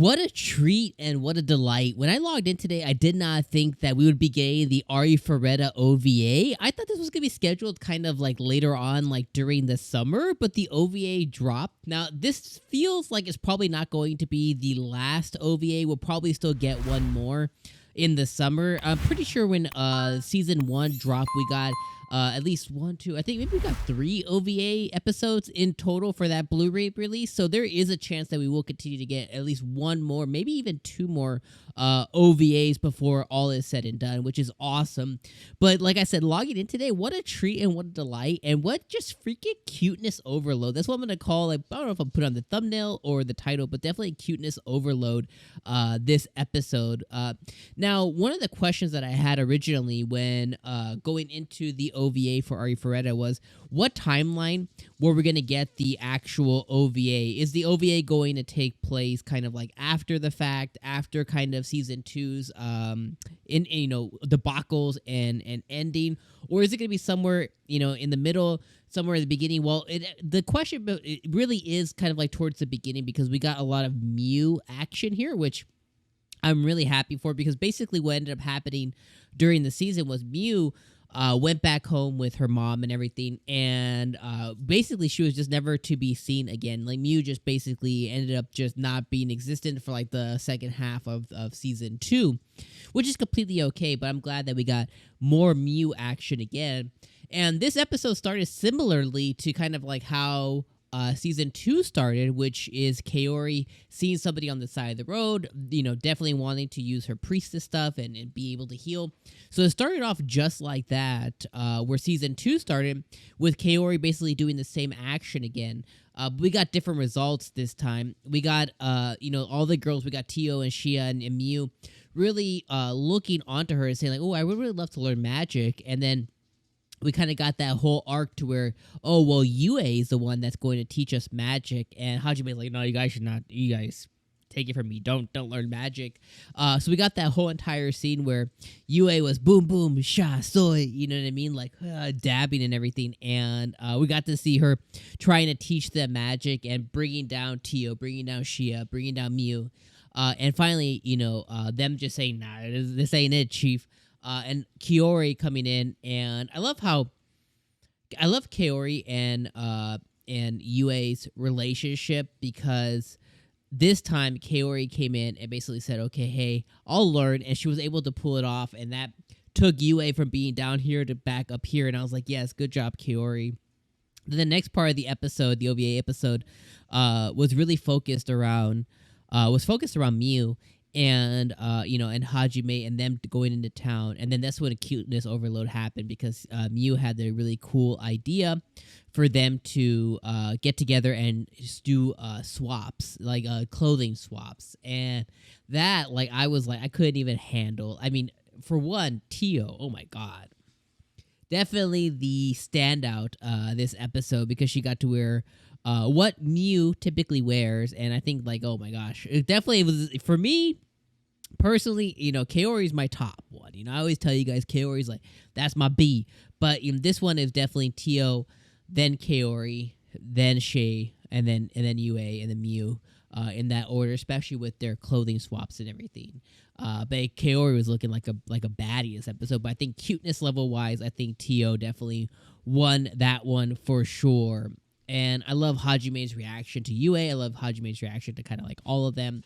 What a treat and what a delight. When I logged in today, I did not think that we would be getting the Arifureta OVA. I thought this was going to be scheduled kind of like later on, like during the summer, but the OVA dropped. Now, this feels like it's probably not going to be the last OVA. We'll probably still get one more in the summer. I'm pretty sure when season 1 dropped, we got at least 1, 2, I think maybe we got 3 OVA episodes in total for that Blu-ray release. So there is a chance that we will continue to get at least 1 more, maybe even 2 more OVAs before all is said and done, which is awesome. But like I said, logging in today, what a treat and what a delight and what just freaking cuteness overload. That's what I'm going to call, like, I don't know if I'll put on the thumbnail or the title, but definitely cuteness overload this episode. Now, one of the questions that I had originally when going into the OVA for Arifureta was, what timeline were we going to get the actual OVA? Is the OVA going to take place kind of like after the fact, after kind of season 2's in debacles and ending, or is it going to be somewhere in the middle, somewhere at the beginning? Well, the question it really is kind of like towards the beginning, because we got a lot of MYU action here, which I'm really happy for, because basically what ended up happening during the season was MYU went back home with her mom and everything, and basically she was just never to be seen again. Like, MYU just basically ended up just not being existent for like the second half of season 2, which is completely okay, but I'm glad that we got more MYU action again. And this episode started similarly to kind of like how season 2 started, which is Kaori seeing somebody on the side of the road, definitely wanting to use her priestess stuff and be able to heal. So it started off just like that, where season 2 started with Kaori basically doing the same action again. We got different results this time. We got, all the girls, we got Tio and Shia and MYU really looking onto her and saying like, oh, I would really love to learn magic. And then we kind of got that whole arc to where, oh, well, Yue is the one that's going to teach us magic. And Hajime's like, no, you guys should not. You guys take it from me. Don't learn magic. So we got that whole entire scene where Yue was boom, boom, sha, soy, you know what I mean? Like dabbing and everything. And we got to see her trying to teach them magic and bringing down Tio, bringing down Shia, bringing down MYU. And finally, them just saying, nah, this ain't it, chief. And Kaori coming in, and I love Kaori and Yue's relationship, because this time Kaori came in and basically said, okay, hey, I'll learn, and she was able to pull it off, and that took Yue from being down here to back up here, and I was like, yes, good job, Kaori. Then the next part of the episode, the OVA episode, was really focused around MYU. And and Hajime and them going into town, and then that's when a cuteness overload happened, because MYU had the really cool idea for them to get together and just do swaps, like clothing swaps, and that, like, I was like, I couldn't even handle. I mean, for one, Tio, oh my god, definitely the standout this episode, because she got to wear what MYU typically wears, and I think, like, oh my gosh, it definitely was, for me personally, Kaori's my top one. I always tell you guys, Kaori's like, that's my B, but this one is definitely Tio, then Kaori, then Shay, and then Yue, and then MYU, in that order, especially with their clothing swaps and everything. But Kaori was looking like a baddie this episode, but I think cuteness level wise, I think Tio definitely won that one for sure. And I love Hajime's reaction to Yue. I love Hajime's reaction to kind of like all of them.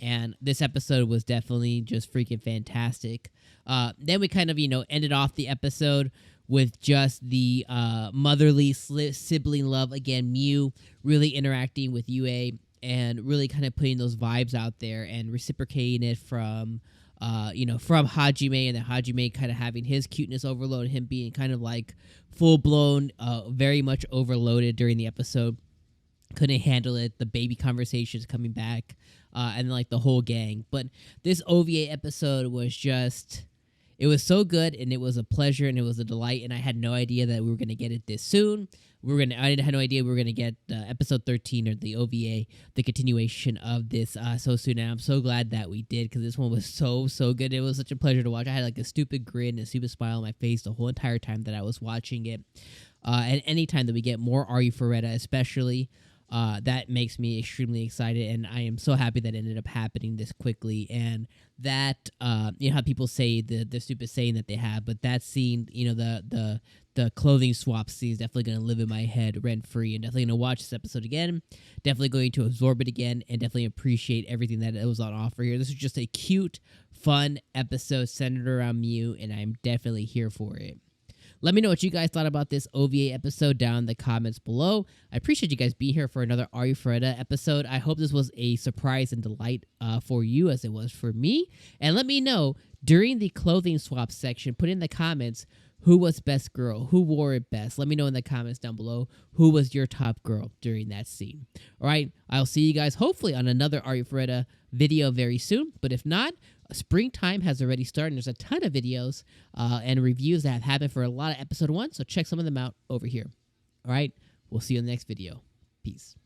And this episode was definitely just freaking fantastic. Then we kind of, ended off the episode with just the motherly sibling love. Again, MYU really interacting with Yue and really kind of putting those vibes out there and reciprocating it from Hajime, and then Hajime kind of having his cuteness overload, him being kind of like full-blown, very much overloaded during the episode. Couldn't handle it. The baby conversations coming back, and like the whole gang. But this OVA episode was just, it was so good, and it was a pleasure, and it was a delight, and I had no idea that we were going to get it this soon. I had no idea we were going to get episode 13, or the OVA, the continuation of this so soon, and I'm so glad that we did, because this one was so good. It was such a pleasure to watch. I had like a stupid grin and a stupid smile on my face the whole entire time that I was watching it. And any time that we get more Arifureta, especially, that makes me extremely excited, and I am so happy that it ended up happening this quickly. And that you know how people say the stupid saying that they have, but that scene, you know, the clothing swap scene is definitely going to live in my head rent free, and definitely going to watch this episode again, definitely going to absorb it again, and definitely appreciate everything that it was on offer here. This is just a cute, fun episode centered around Mew, and I'm definitely here for it. Let me know what you guys thought about this OVA episode down in the comments below. I appreciate you guys being here for another Arifureta episode. I hope this was a surprise and delight for you as it was for me. And let me know during the clothing swap section, put in the comments who was best girl, who wore it best. Let me know in the comments down below who was your top girl during that scene. All right, I'll see you guys hopefully on another Arifureta video very soon. But if not, springtime has already started. There's a ton of videos and reviews that have happened for a lot of episode 1, so check some of them out over here. All right, we'll see you in the next video. Peace.